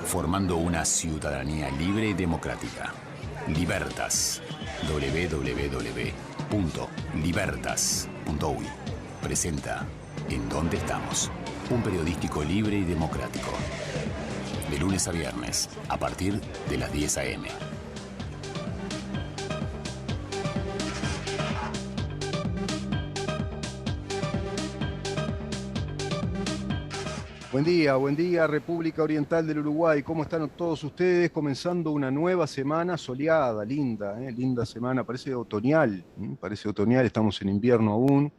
formando una ciudadanía libre y democrática. Libertas. www.libertas.uy presenta En Dónde Estamos, un periodístico libre y democrático. De lunes a viernes, a partir de las 10 a.m. Buen día, República Oriental del Uruguay. ¿Cómo están todos ustedes? Comenzando una nueva semana soleada, linda, linda semana, parece otoñal, estamos en invierno aún,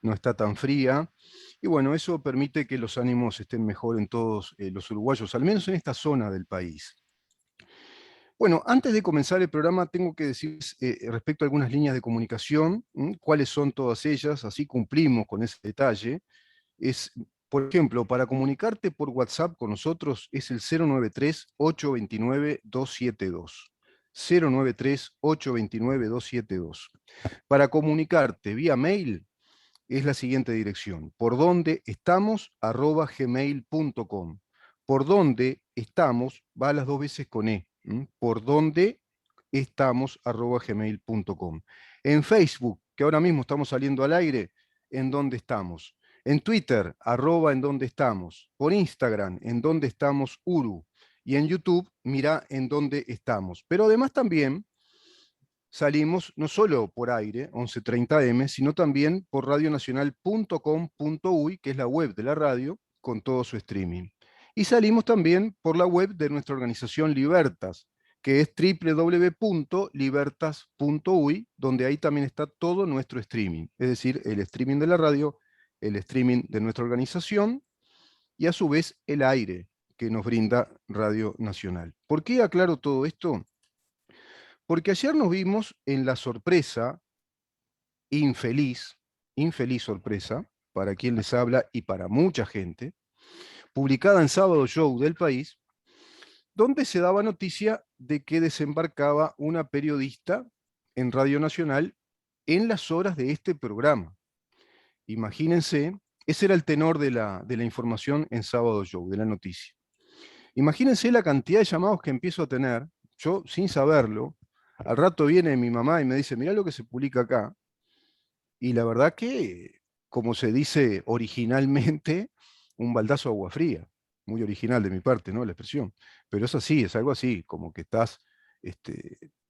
no está tan fría. Y bueno, eso permite que los ánimos estén mejor en todos los uruguayos, al menos en esta zona del país. Bueno, antes de comenzar el programa tengo que decir respecto a algunas líneas de comunicación, cuáles son todas ellas, así cumplimos con ese detalle. Por ejemplo, para comunicarte por WhatsApp con nosotros es el 093-829-272. 093-829-272. Para comunicarte vía mail es la siguiente dirección: pordondeestamos@gmail.com. Por donde estamos va las dos veces con E. Por donde estamos@gmail.com. En Facebook, que ahora mismo estamos saliendo al aire, en donde estamos. En Twitter, @en donde estamos. Por Instagram, en donde estamos Uru. Y en YouTube, mira en donde estamos. Pero además también salimos no solo por aire, 1130M, sino también por radionacional.com.uy, que es la web de la radio, con todo su streaming. Y salimos también por la web de nuestra organización Libertas, que es www.libertas.uy, donde ahí también está todo nuestro streaming, es decir, el streaming de la radio, el streaming de nuestra organización y a su vez el aire que nos brinda Radio Nacional. ¿Por qué aclaro todo esto? Porque ayer nos vimos en la sorpresa, infeliz sorpresa, para quien les habla y para mucha gente, publicada en Sábado Show del País, donde se daba noticia de que desembarcaba una periodista en Radio Nacional en las horas de este programa. Imagínense, ese era el tenor de la información en Sábado Show, de la noticia. Imagínense la cantidad de llamados que empiezo a tener, yo sin saberlo. Al rato viene mi mamá y me dice, mirá lo que se publica acá. Y la verdad que, como se dice originalmente, un baldazo de agua fría. Muy original de mi parte, ¿no? La expresión. Pero es así, es algo así, como que estás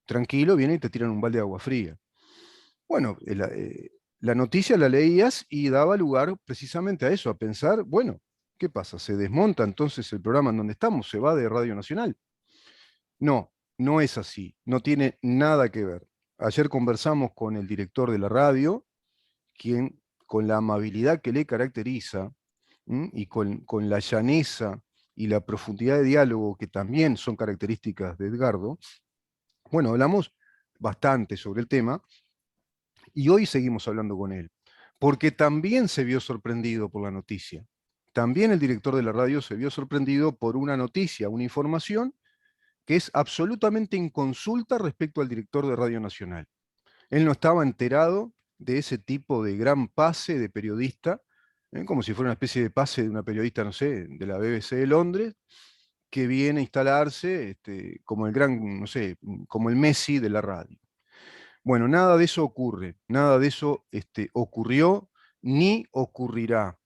tranquilo, viene y te tiran un balde de agua fría. Bueno, la noticia la leías y daba lugar precisamente a eso, a pensar, bueno, ¿qué pasa? ¿Se desmonta entonces el programa en donde estamos? ¿Se va de Radio Nacional? No, no es así, no tiene nada que ver. Ayer conversamos con el director de la radio, quien con la amabilidad que le caracteriza y con la llaneza y la profundidad de diálogo que también son características de Edgardo, bueno, hablamos bastante sobre el tema y hoy seguimos hablando con él, porque también se vio sorprendido por la noticia. También el director de la radio se vio sorprendido por una noticia, una información que es absolutamente inconsulta respecto al director de Radio Nacional. Él no estaba enterado de ese tipo de gran pase de periodista, como si fuera una especie de pase de una periodista, no sé, de la BBC de Londres, que viene a instalarse como el gran, no sé, como el Messi de la radio. Bueno, nada de eso ocurre, nada de eso ocurrió ni ocurrirá.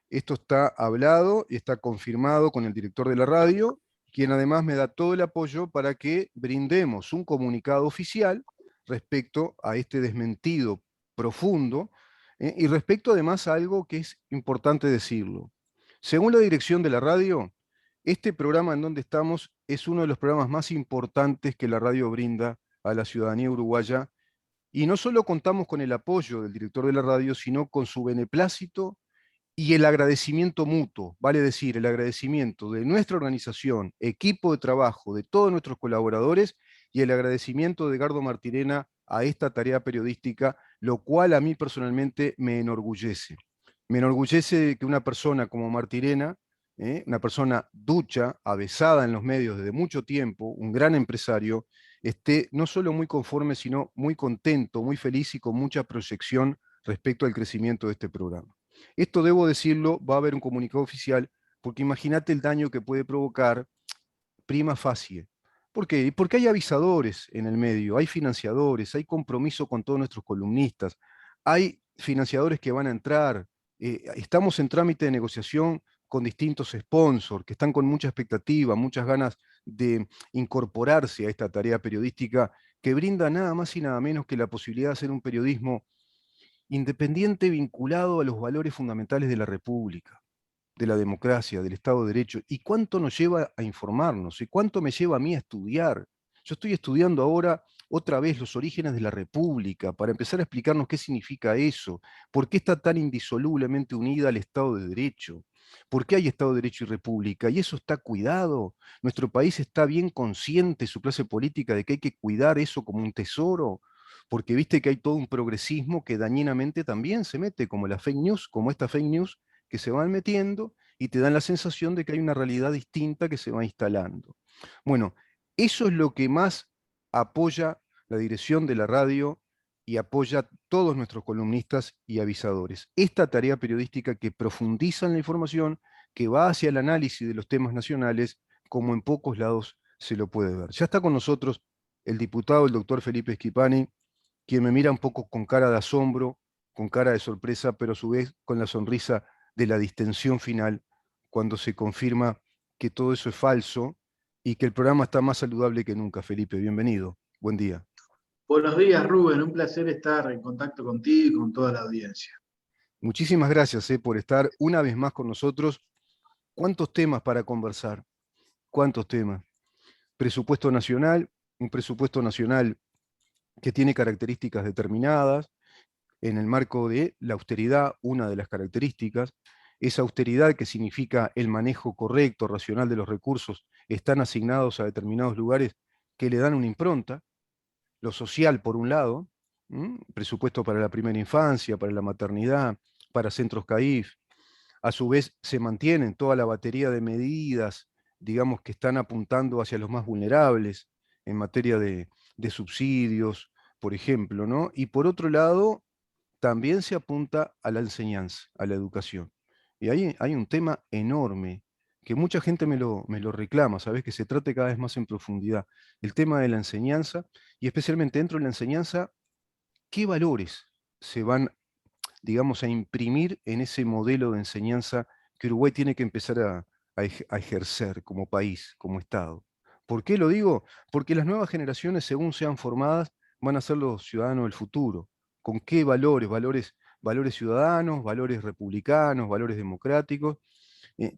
Esto está hablado y está confirmado con el director de la radio, quien además me da todo el apoyo para que brindemos un comunicado oficial respecto a este desmentido profundo y respecto además a algo que es importante decirlo. Según la dirección de la radio, este programa en donde estamos es uno de los programas más importantes que la radio brinda a la ciudadanía uruguaya, y no solo contamos con el apoyo del director de la radio, sino con su beneplácito y el agradecimiento mutuo, vale decir, el agradecimiento de nuestra organización, equipo de trabajo, de todos nuestros colaboradores, y el agradecimiento de Edgardo Martirena a esta tarea periodística, lo cual a mí personalmente me enorgullece. Me enorgullece que una persona como Martirena, una persona ducha, avesada en los medios desde mucho tiempo, un gran empresario, esté no solo muy conforme, sino muy contento, muy feliz y con mucha proyección respecto al crecimiento de este programa. Esto debo decirlo, va a haber un comunicado oficial, porque imagínate el daño que puede provocar prima facie. ¿Por qué? Porque hay avisadores en el medio, hay financiadores, hay compromiso con todos nuestros columnistas, hay financiadores que van a entrar, estamos en trámite de negociación con distintos sponsors que están con mucha expectativa, muchas ganas de incorporarse a esta tarea periodística que brinda nada más y nada menos que la posibilidad de hacer un periodismo independiente vinculado a los valores fundamentales de la República, de la democracia, del Estado de Derecho, y cuánto nos lleva a informarnos, y cuánto me lleva a mí a estudiar. Yo estoy estudiando ahora otra vez los orígenes de la República, para empezar a explicarnos qué significa eso, por qué está tan indisolublemente unida al Estado de Derecho, por qué hay Estado de Derecho y República, y eso está cuidado. Nuestro país está bien consciente, su clase política, de que hay que cuidar eso como un tesoro, porque viste que hay todo un progresismo que dañinamente también se mete, como la fake news, como esta fake news, que se van metiendo y te dan la sensación de que hay una realidad distinta que se va instalando. Bueno, eso es lo que más apoya la dirección de la radio y apoya a todos nuestros columnistas y avisadores. Esta tarea periodística que profundiza en la información, que va hacia el análisis de los temas nacionales, como en pocos lados se lo puede ver. Ya está con nosotros el diputado, el doctor Felipe Schipani, quien me mira un poco con cara de asombro, con cara de sorpresa, pero a su vez con la sonrisa de la distensión final, cuando se confirma que todo eso es falso y que el programa está más saludable que nunca. Felipe, bienvenido. Buen día. Buenos días, Rubén. Un placer estar en contacto contigo y con toda la audiencia. Muchísimas gracias por estar una vez más con nosotros. ¿Cuántos temas para conversar? ¿Cuántos temas? Presupuesto nacional, un presupuesto nacional que tiene características determinadas, en el marco de la austeridad, una de las características. Esa austeridad, que significa el manejo correcto, racional de los recursos, están asignados a determinados lugares que le dan una impronta, lo social por un lado, presupuesto para la primera infancia, para la maternidad, para centros CAIF. A su vez se mantienen toda la batería de medidas, digamos, que están apuntando hacia los más vulnerables en materia de subsidios, por ejemplo, ¿no? Y por otro lado, también se apunta a la enseñanza, a la educación. Y ahí hay un tema enorme que mucha gente me lo reclama, ¿sabes? Que se trate cada vez más en profundidad. El tema de la enseñanza, y especialmente dentro de la enseñanza, ¿qué valores se van, digamos, a imprimir en ese modelo de enseñanza que Uruguay tiene que empezar a ejercer como país, como Estado? ¿Por qué lo digo? Porque las nuevas generaciones, según sean formadas, van a ser los ciudadanos del futuro. ¿Con qué valores? Valores ciudadanos, valores republicanos, valores democráticos.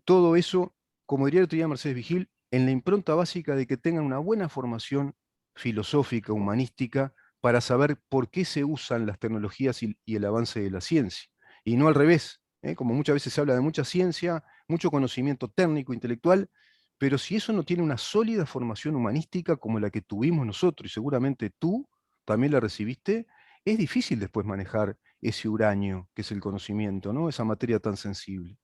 Todo eso, como diría el otro día Mercedes Vigil, en la impronta básica de que tengan una buena formación filosófica, humanística, para saber por qué se usan las tecnologías y el avance de la ciencia. Y no al revés, como muchas veces se habla de mucha ciencia, mucho conocimiento técnico, intelectual, pero si eso no tiene una sólida formación humanística como la que tuvimos nosotros, y seguramente tú también la recibiste, es difícil después manejar ese uranio que es el conocimiento, ¿no? Esa materia tan sensible.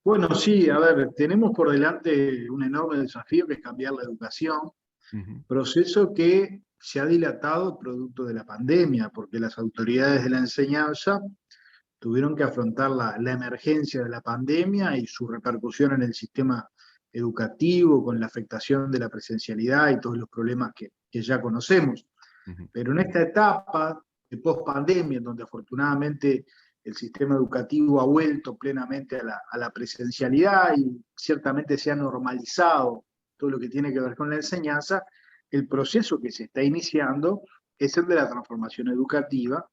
Bueno, sí, a ver, tenemos por delante un enorme desafío que es cambiar la educación, Ujú. proceso que se ha dilatado producto de la pandemia, porque las autoridades de la enseñanza tuvieron que afrontar la emergencia de la pandemia y su repercusión en el sistema educativo, con la afectación de la presencialidad y todos los problemas que ya conocemos. Ujú. Pero en esta etapa de post-pandemia, en donde afortunadamente el sistema educativo ha vuelto plenamente a la presencialidad y ciertamente se ha normalizado todo lo que tiene que ver con la enseñanza, el proceso que se está iniciando es el de la transformación educativa,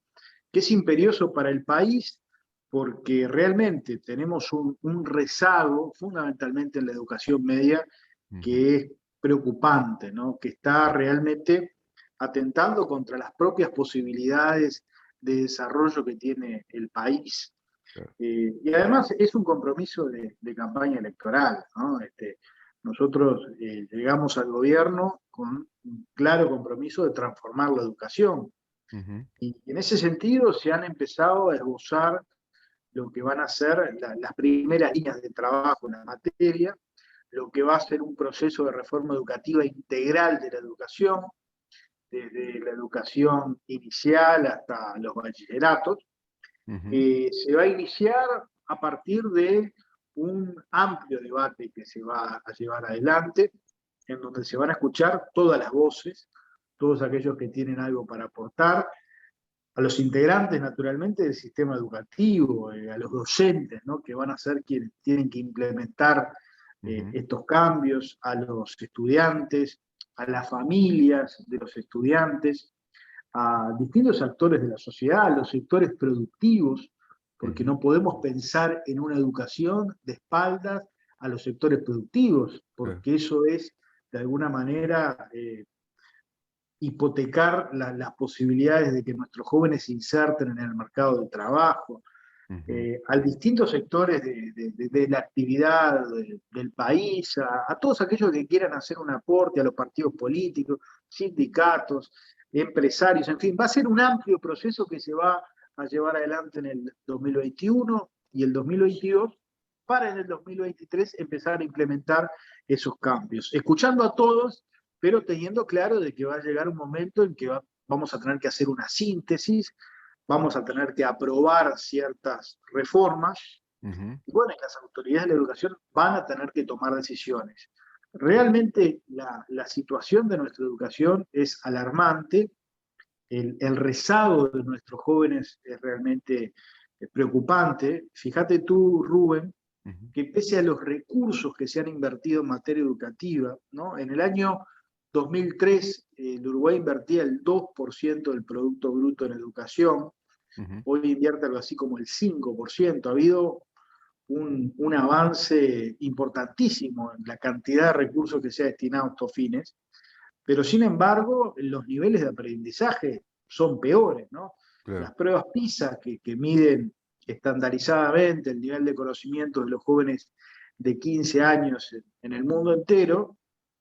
que es imperioso para el país porque realmente tenemos un rezago fundamentalmente en la educación media Ujú. que es preocupante, ¿no? Que está realmente atentando contra las propias posibilidades de desarrollo que tiene el país. Claro. Y además es un compromiso de campaña electoral, ¿no? Nosotros llegamos al gobierno con un claro compromiso de transformar la educación. Ujú. Y en ese sentido se han empezado a esbozar lo que van a ser las primeras líneas de trabajo en la materia, lo que va a ser un proceso de reforma educativa integral de la educación, desde la educación inicial hasta los bachilleratos. Ujú. Se va a iniciar a partir de un amplio debate que se va a llevar adelante, en donde se van a escuchar todas las voces, todos aquellos que tienen algo para aportar, a los integrantes, naturalmente, del sistema educativo, a los docentes, ¿no?, que van a ser quienes tienen que implementar estos cambios, a los estudiantes, a las familias de los estudiantes, a distintos actores de la sociedad, a los sectores productivos, porque no podemos pensar en una educación de espaldas a los sectores productivos, porque eso es, de alguna manera, hipotecar las posibilidades de que nuestros jóvenes se inserten en el mercado de trabajo, a distintos sectores de la actividad del país, a todos aquellos que quieran hacer un aporte, a los partidos políticos, sindicatos, empresarios, en fin, va a ser un amplio proceso que se va a llevar adelante en el 2021 y el 2022, para en el 2023 empezar a implementar esos cambios, escuchando a todos, pero teniendo claro de que va a llegar un momento en que vamos a tener que hacer una síntesis, vamos a tener que aprobar ciertas reformas, y bueno, las autoridades de la educación van a tener que tomar decisiones. Realmente la situación de nuestra educación es alarmante, el rezago de nuestros jóvenes es realmente preocupante. Fíjate tú, Rubén, que pese a los recursos que se han invertido en materia educativa, ¿no?, en el año 2003 el Uruguay invertía el 2% del Producto Bruto en educación, hoy invierte algo así como el 5%, ha habido un avance importantísimo en la cantidad de recursos que se ha destinado a estos fines, pero sin embargo los niveles de aprendizaje son peores, ¿no? Claro. Las pruebas PISA que miden estandarizadamente el nivel de conocimiento de los jóvenes de 15 años en el mundo entero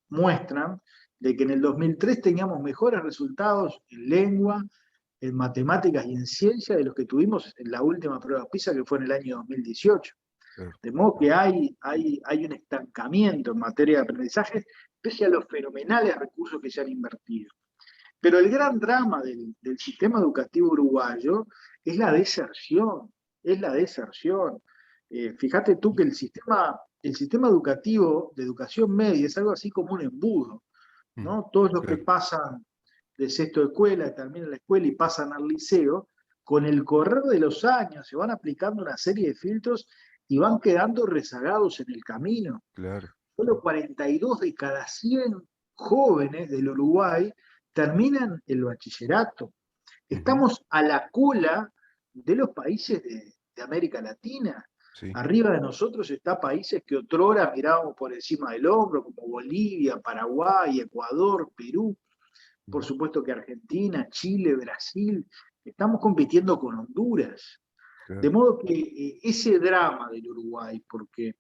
muestran de que en el 2003 teníamos mejores resultados en lengua, en matemáticas y en ciencia de los que tuvimos en la última prueba PISA, que fue en el año 2018. De modo que hay un estancamiento en materia de aprendizaje, pese a los fenomenales recursos que se han invertido. Pero el gran drama del sistema educativo uruguayo es la deserción, fíjate tú que el sistema educativo de educación media es algo así como un embudo, ¿no? Todos los que pasan de sexto de escuela, terminan la escuela y pasan al liceo, con el correr de los años se van aplicando una serie de filtros y van quedando rezagados en el camino. Claro. Solo 42 de cada 100 jóvenes del Uruguay terminan el bachillerato. Estamos a la cola de los países de América Latina. Sí. Arriba de nosotros está países que otrora mirábamos por encima del hombro, como Bolivia, Paraguay, Ecuador, Perú. Por supuesto que Argentina, Chile, Brasil. Estamos compitiendo con Honduras. Claro. De modo que ese drama del Uruguay, porque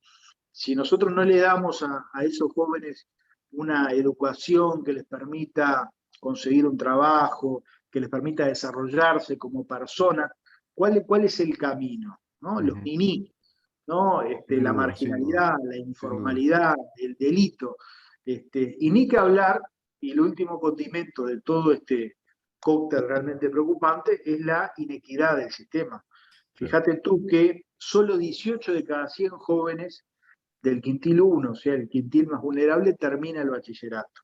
si nosotros no le damos a esos jóvenes una educación que les permita conseguir un trabajo, que les permita desarrollarse como personas, ¿cuál es el camino? ¿No? Los ninis, ¿no? La marginalidad, la informalidad, el delito. Y ni que hablar, y el último condimento de todo este cóctel realmente preocupante es la inequidad del sistema. Fíjate tú que solo 18 de cada 100 jóvenes del quintil 1, o sea, el quintil más vulnerable, termina el bachillerato.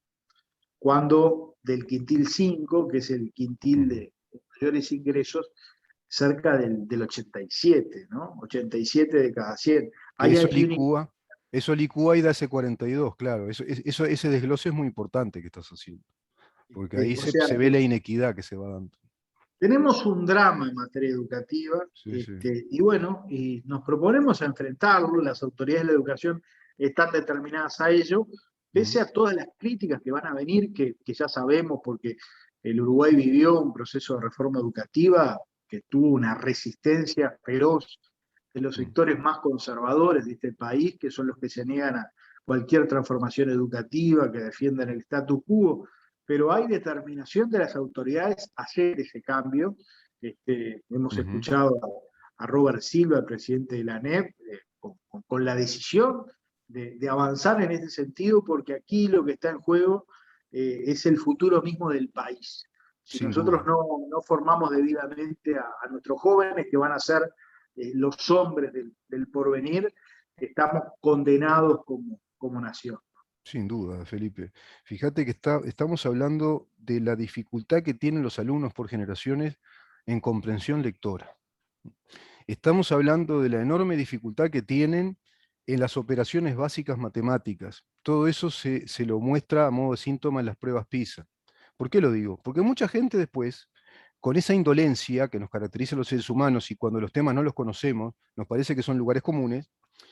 Cuando del quintil 5, que es el quintil de mayores ingresos, cerca del 87, ¿no? 87 de cada 100. Eso licúa y da ese 42, claro. Ese desglose es muy importante que estás haciendo. Porque ahí se ve la inequidad que se va dando. Tenemos un drama en materia educativa, y bueno, y nos proponemos a enfrentarlo, las autoridades de la educación están determinadas a ello, pese a todas las críticas que van a venir, que ya sabemos, porque el Uruguay vivió un proceso de reforma educativa que tuvo una resistencia feroz de los sectores más conservadores de este país, que son los que se niegan a cualquier transformación educativa, que defienden el status quo, pero hay determinación de las autoridades a hacer ese cambio. Hemos escuchado a Robert Silva, el presidente de la ANEP, con la decisión de avanzar en ese sentido, porque aquí lo que está en juego es el futuro mismo del país. Si nosotros no formamos debidamente a nuestros jóvenes, que van a ser los hombres del porvenir, estamos condenados como nación. Sin duda, Felipe. Fíjate que estamos hablando de la dificultad que tienen los alumnos por generaciones en comprensión lectora. Estamos hablando de la enorme dificultad que tienen en las operaciones básicas matemáticas. Todo eso se lo muestra a modo de síntoma en las pruebas PISA. ¿Por qué lo digo? Porque mucha gente después, con esa indolencia que nos caracteriza a los seres humanos y cuando los temas no los conocemos, nos parece que son lugares comunes,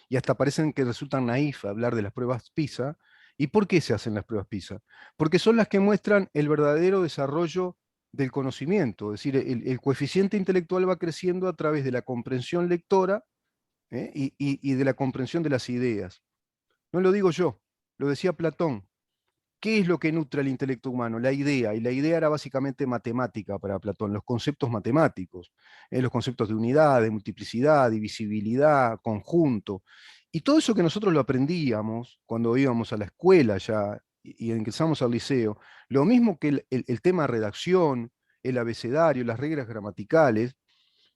y hasta parecen que resultan naif hablar de las pruebas PISA. ¿Y por qué se hacen las pruebas PISA? Porque son las que muestran el verdadero desarrollo del conocimiento, es decir, el coeficiente intelectual va creciendo a través de la comprensión lectora, y de la comprensión de las ideas. No lo digo yo, lo decía Platón. ¿Qué es lo que nutre al intelecto humano? La idea, y la idea era básicamente matemática para Platón, los conceptos matemáticos, los conceptos de unidad, de multiplicidad, divisibilidad, conjunto, y todo eso que nosotros lo aprendíamos cuando íbamos a la escuela ya y ingresamos al liceo, lo mismo que el tema redacción, el abecedario, las reglas gramaticales,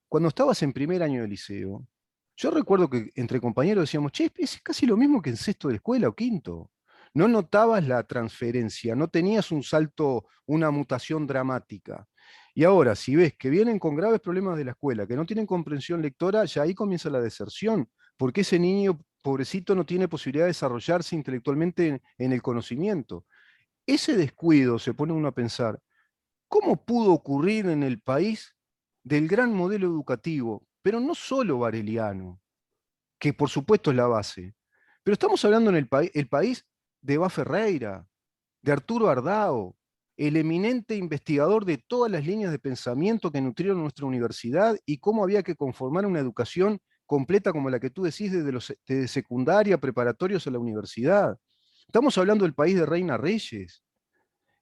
cuando estabas en primer año de liceo, yo recuerdo que entre compañeros decíamos, che, es casi lo mismo que en sexto de escuela o quinto. No notabas la transferencia, no tenías un salto, una mutación dramática. Y ahora, si ves que vienen con graves problemas de la escuela, que no tienen comprensión lectora, ya ahí comienza la deserción, porque ese niño, pobrecito, no tiene posibilidad de desarrollarse intelectualmente en el conocimiento. Ese descuido, se pone uno a pensar, ¿cómo pudo ocurrir en el país del gran modelo educativo, pero no solo bareliano, que por supuesto es la base, pero estamos hablando en el país de Bá Ferreira, de Arturo Ardao, el eminente investigador de todas las líneas de pensamiento que nutrieron nuestra universidad y cómo había que conformar una educación completa como la que tú decís desde secundaria, preparatorios a la universidad. Estamos hablando del país de Reina Reyes.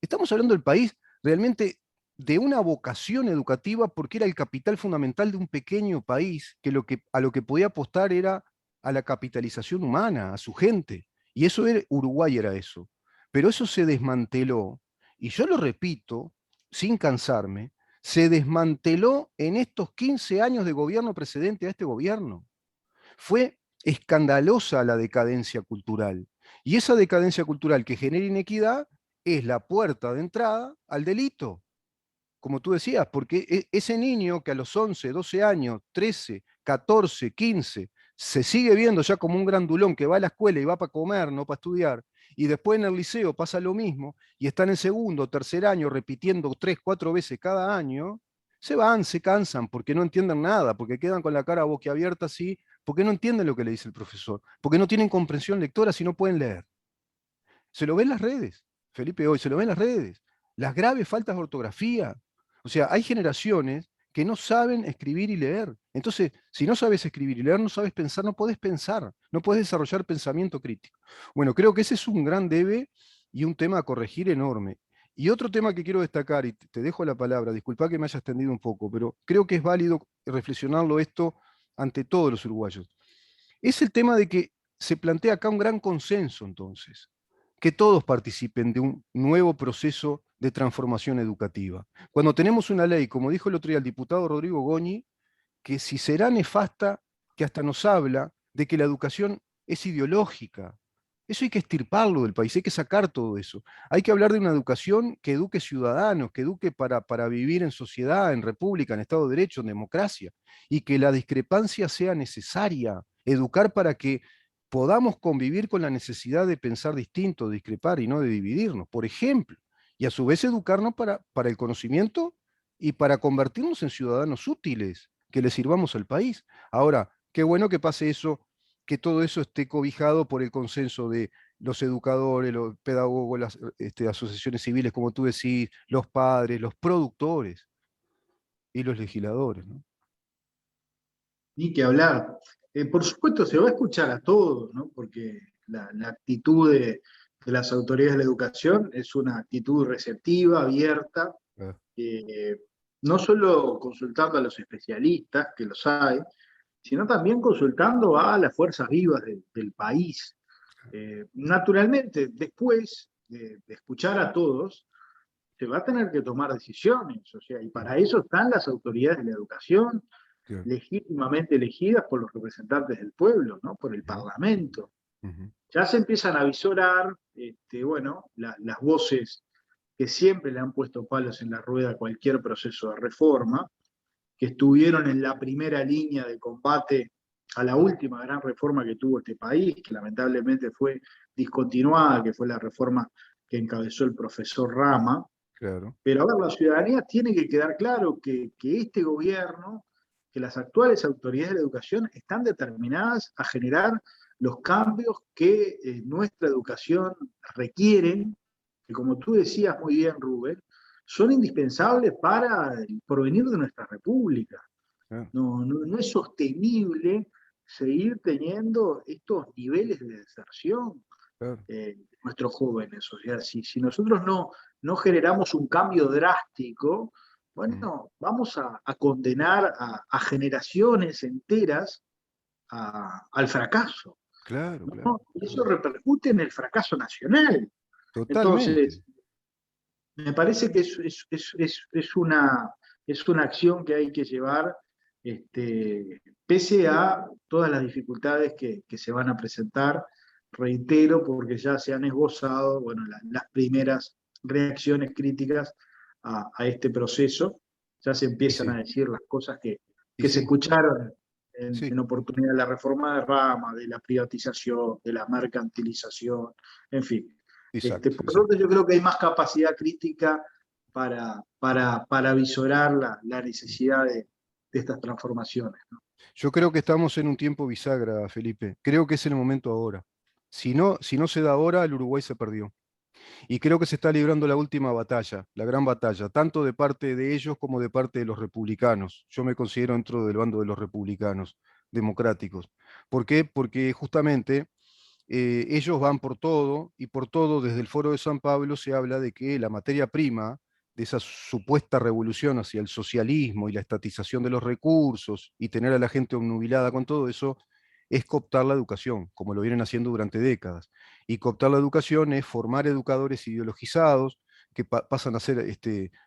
Estamos hablando del país realmente de una vocación educativa porque era el capital fundamental de un pequeño país que, a lo que podía apostar era a la capitalización humana, a su gente. Y eso era, Uruguay era eso. Pero eso se desmanteló, y yo lo repito, sin cansarme, se desmanteló en estos 15 años de gobierno precedente a este gobierno. Fue escandalosa la decadencia cultural. Y esa decadencia cultural que genera inequidad es la puerta de entrada al delito, como tú decías, porque ese niño que a los 11, 12 años, 13, 14, 15, se sigue viendo ya como un grandulón que va a la escuela y va para comer, no para estudiar, y después en el liceo pasa lo mismo, y están en segundo, tercer año repitiendo 3, 4 veces cada año, se van, se cansan, porque no entienden nada, porque quedan con la cara boquiabierta así, porque no entienden lo que le dice el profesor, porque no tienen comprensión lectora si no pueden leer. Se lo ven en las redes, Felipe, hoy se lo ven en las redes. Las graves faltas de ortografía. O sea, hay generaciones que no saben escribir y leer. Entonces, si no sabes escribir y leer, no sabes pensar, no podés pensar, no podés desarrollar pensamiento crítico. Bueno, creo que ese es un gran debe y un tema a corregir enorme. Y otro tema que quiero destacar, y te dejo la palabra, disculpa que me haya extendido un poco, pero creo que es válido reflexionarlo esto ante todos los uruguayos. Es el tema de que se plantea acá un gran consenso, entonces, que todos participen de un nuevo proceso de transformación educativa. Cuando tenemos una ley, como dijo el otro día el diputado Rodrigo Goñi, que si será nefasta, que hasta nos habla de que la educación es ideológica. Eso hay que extirparlo del país, hay que sacar todo eso. Hay que hablar de una educación que eduque ciudadanos, que eduque para vivir en sociedad, en república, en Estado de Derecho, en democracia, y que la discrepancia sea necesaria, educar para que podamos convivir con la necesidad de pensar distinto, de discrepar y no de dividirnos, por ejemplo, y a su vez educarnos para el conocimiento y para convertirnos en ciudadanos útiles, que le sirvamos al país. Ahora, qué bueno que pase eso, que todo eso esté cobijado por el consenso de los educadores, los pedagogos, las asociaciones civiles, como tú decís, los padres, los productores y los legisladores, ¿no? Ni que hablar. Por supuesto, se va a escuchar a todos, ¿no? Porque la actitud de las autoridades de la educación es una actitud receptiva, abierta, Ah, no solo consultando a los especialistas, que los hay, sino también consultando a las fuerzas vivas del país. Naturalmente, después de escuchar a todos, se va a tener que tomar decisiones, o sea, y para eso están las autoridades de la educación, Claro. legítimamente elegidas por los representantes del pueblo, ¿no? Por el Parlamento. Ya se empiezan a visorar, bueno, las voces que siempre le han puesto palos en la rueda a cualquier proceso de reforma, que estuvieron en la primera línea de combate a la última gran reforma que tuvo este país, que lamentablemente fue discontinuada, que fue la reforma que encabezó el profesor Rama. Claro. Pero a ver, la ciudadanía tiene que quedar claro que este gobierno, que las actuales autoridades de la educación están determinadas a generar los cambios que nuestra educación requiere, que como tú decías muy bien, Rubén, son indispensables para el porvenir de nuestra república. Claro. No es sostenible seguir teniendo estos niveles de deserción Claro. nuestros jóvenes. O sea, si nosotros no generamos un cambio drástico, bueno, vamos a condenar a generaciones enteras al fracaso. Claro, ¿no? claro. Y eso repercute en el fracaso nacional. Totalmente. Entonces, me parece que es una acción que hay que llevar pese a todas las dificultades que se van a presentar, reitero, porque ya se han esbozado bueno, las primeras reacciones críticas a este proceso, ya se empiezan a decir las cosas que se escucharon en oportunidad de la reforma de Rama, de la privatización, de la mercantilización, en fin. Por lo tanto, yo creo que hay más capacidad crítica para visorar la necesidad de estas transformaciones, ¿no? Yo creo que estamos en un tiempo bisagra, Felipe. Creo que es el momento ahora. Si no se da ahora, el Uruguay se perdió. Y creo que se está librando la última batalla, la gran batalla, tanto de parte de ellos como de parte de los republicanos. Yo me considero dentro del bando de los republicanos democráticos. ¿Por qué? Porque justamente ellos van por todo, y por todo desde el Foro de San Pablo se habla de que la materia prima de esa supuesta revolución hacia el socialismo y la estatización de los recursos y tener a la gente obnubilada con todo eso, es cooptar la educación, como lo vienen haciendo durante décadas. Y cooptar la educación es formar educadores ideologizados que pasan a ser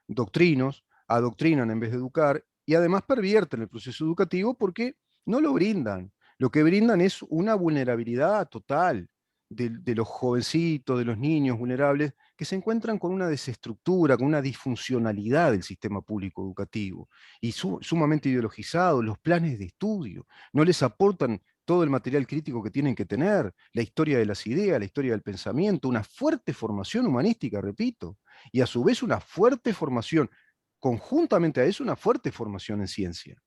doctrinos, adoctrinan en vez de educar, y además pervierten el proceso educativo porque no lo brindan. Lo que brindan es una vulnerabilidad total de los jovencitos, de los niños vulnerables, que se encuentran con una desestructura, con una disfuncionalidad del sistema público educativo, y sumamente ideologizados, los planes de estudio, no les aportan todo el material crítico que tienen que tener, la historia de las ideas, la historia del pensamiento, una fuerte formación humanística, repito, y a su vez una fuerte formación, conjuntamente a eso, una fuerte formación en ciencia.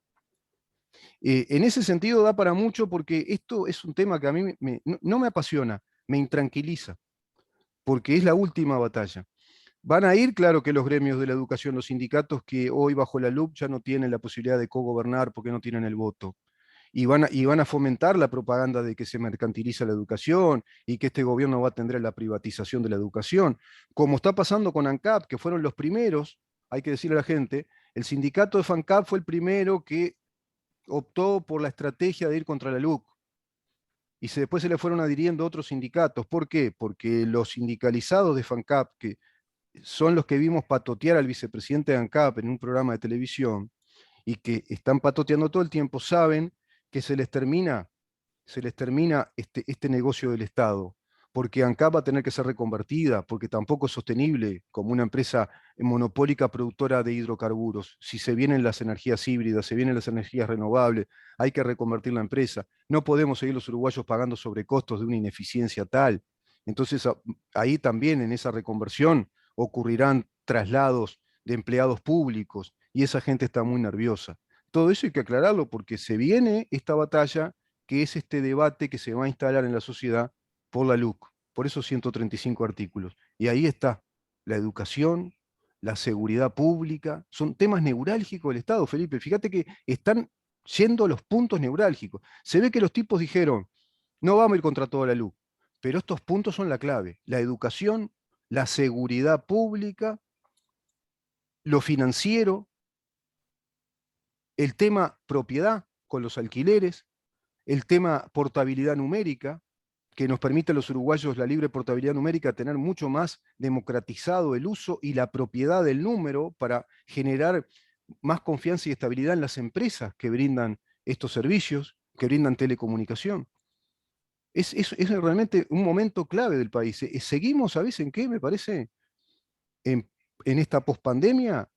En ese sentido da para mucho porque esto es un tema que a mí no me apasiona, me intranquiliza, porque es la última batalla. Van a ir, claro, que los gremios de la educación, los sindicatos que hoy bajo la LUC ya no tienen la posibilidad de cogobernar porque no tienen el voto. Y van a fomentar la propaganda de que se mercantiliza la educación y que este gobierno va a atender la privatización de la educación, como está pasando con ANCAP, que fueron los primeros, hay que decirle a la gente, el sindicato de FANCAP fue el primero que optó por la estrategia de ir contra la LUC. Y después se le fueron adhiriendo otros sindicatos. ¿Por qué? Porque los sindicalizados de FANCAP, que son los que vimos patotear al vicepresidente de ANCAP en un programa de televisión, y que están patoteando todo el tiempo, saben que se les termina este negocio del Estado, porque ANCAP va a tener que ser reconvertida, porque tampoco es sostenible como una empresa monopólica productora de hidrocarburos. Si se vienen las energías híbridas, se vienen las energías renovables, hay que reconvertir la empresa. No podemos seguir los uruguayos pagando sobrecostos de una ineficiencia tal. Entonces, ahí también en esa reconversión ocurrirán traslados de empleados públicos, y esa gente está muy nerviosa. Todo eso hay que aclararlo porque se viene esta batalla, que es este debate que se va a instalar en la sociedad por la LUC, por esos 135 artículos. Y ahí está la educación, la seguridad pública, son temas neurálgicos del Estado, Felipe. Fíjate que están yendo los puntos neurálgicos. Se ve que los tipos dijeron, no vamos a ir contra toda la LUC, pero estos puntos son la clave: la educación, la seguridad pública, lo financiero, el tema propiedad con los alquileres, el tema portabilidad numérica, que nos permite a los uruguayos la libre portabilidad numérica, tener mucho más democratizado el uso y la propiedad del número para generar más confianza y estabilidad en las empresas que brindan estos servicios, que brindan telecomunicación. Es realmente un momento clave del país. Seguimos, ¿sabes en qué? Me parece, en, en esta pospandemia,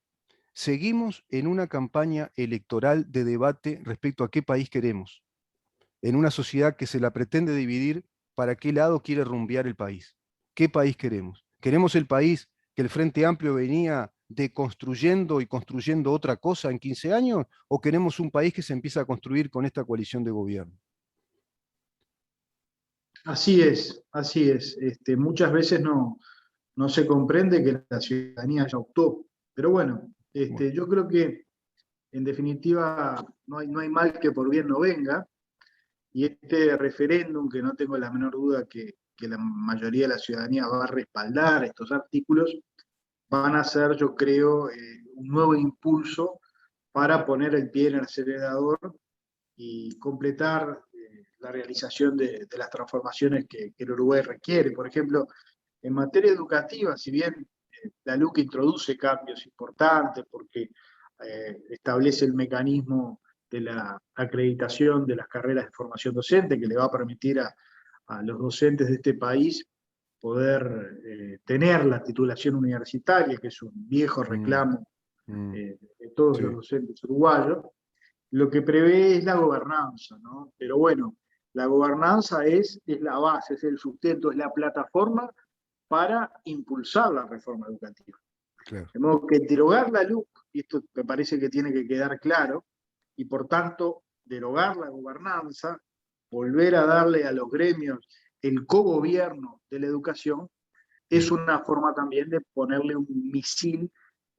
seguimos en una campaña electoral de debate respecto a qué país queremos, en una sociedad que se la pretende dividir para qué lado quiere rumbear el país. ¿Qué país queremos? ¿Queremos el país que el Frente Amplio venía deconstruyendo y construyendo otra cosa en 15 años? ¿O queremos un país que se empieza a construir con esta coalición de gobierno? Así es, así es. Muchas veces no se comprende que la ciudadanía ya optó. Pero bueno, Bueno, yo creo que en definitiva no hay mal que por bien no venga, y este referéndum, que no tengo la menor duda que la mayoría de la ciudadanía va a respaldar estos artículos, van a ser, yo creo, un nuevo impulso para poner el pie en el acelerador y completar la realización de las transformaciones que el Uruguay requiere. Por ejemplo, en materia educativa, si bien la LUC introduce cambios importantes porque establece el mecanismo de la acreditación de las carreras de formación docente, que le va a permitir a los docentes de este país poder tener la titulación universitaria, que es un viejo mm, reclamo mm, de todos los sí, docentes uruguayos. Lo que prevé es la gobernanza, ¿no? Pero bueno, la gobernanza es la base, es el sustento, es la plataforma para impulsar la reforma educativa. claro. De modo que derogar la LUC, y esto me parece que tiene que quedar claro, y por tanto derogar la gobernanza, volver a darle a los gremios el cogobierno de la educación, es Mm. una forma también de ponerle un misil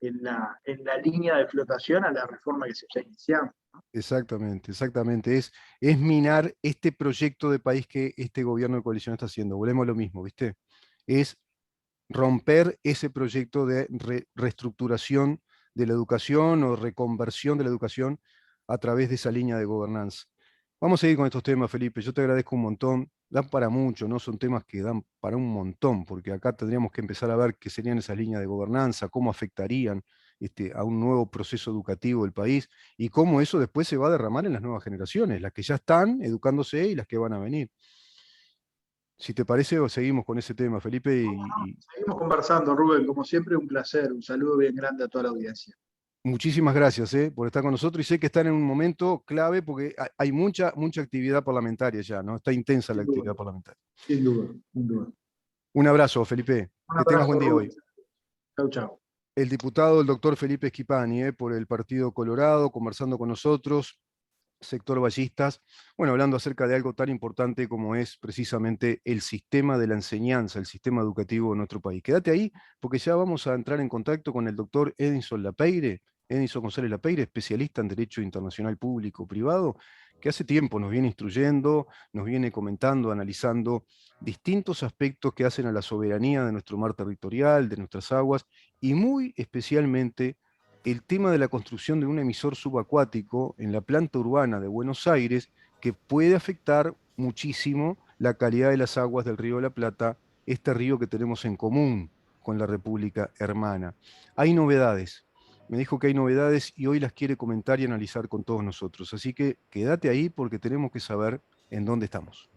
en la línea de flotación a la reforma que se está iniciando. Exactamente, exactamente. Es minar este proyecto de país que este gobierno de coalición está haciendo. Volvemos a lo mismo, ¿viste? Es romper ese proyecto de reestructuración de la educación o reconversión de la educación a través de esa línea de gobernanza. Vamos a seguir con estos temas, Felipe. Yo te agradezco un montón. Dan para mucho, ¿no? Son temas que dan para un montón, porque acá tendríamos que empezar a ver qué serían esas líneas de gobernanza, cómo afectarían a un nuevo proceso educativo del país y cómo eso después se va a derramar en las nuevas generaciones, las que ya están educándose y las que van a venir. Si te parece, seguimos con ese tema, Felipe, Seguimos conversando, Rubén, como siempre, un placer. Un saludo bien grande a toda la audiencia. muchísimas gracias por estar con nosotros y sé que están en un momento clave porque hay mucha actividad parlamentaria ya, ¿no? Está intensa la Sin duda, actividad parlamentaria. sin duda, sin duda. Un abrazo, Felipe. Un Que tengas buen abrazo, día Rubén. hoy. Chau, chau. El diputado, el doctor Felipe Schipani, por el Partido Colorado, conversando con nosotros, sector ballistas, bueno, hablando acerca de algo tan importante como es precisamente el sistema de la enseñanza, el sistema educativo de nuestro país. Quédate ahí porque ya vamos a entrar en contacto con el doctor Edinson Lapeire, Edinson González Lapeire, especialista en Derecho Internacional Público Privado, que hace tiempo nos viene instruyendo, nos viene comentando, analizando distintos aspectos que hacen a la soberanía de nuestro mar territorial, de nuestras aguas, y muy especialmente el tema de la construcción de un emisor subacuático en la planta urbana de Buenos Aires que puede afectar muchísimo la calidad de las aguas del Río de la Plata, este río que tenemos en común con la República Hermana. Hay novedades, me dijo que hay novedades y hoy las quiere comentar y analizar con todos nosotros, así que quédate ahí porque tenemos que saber en dónde estamos.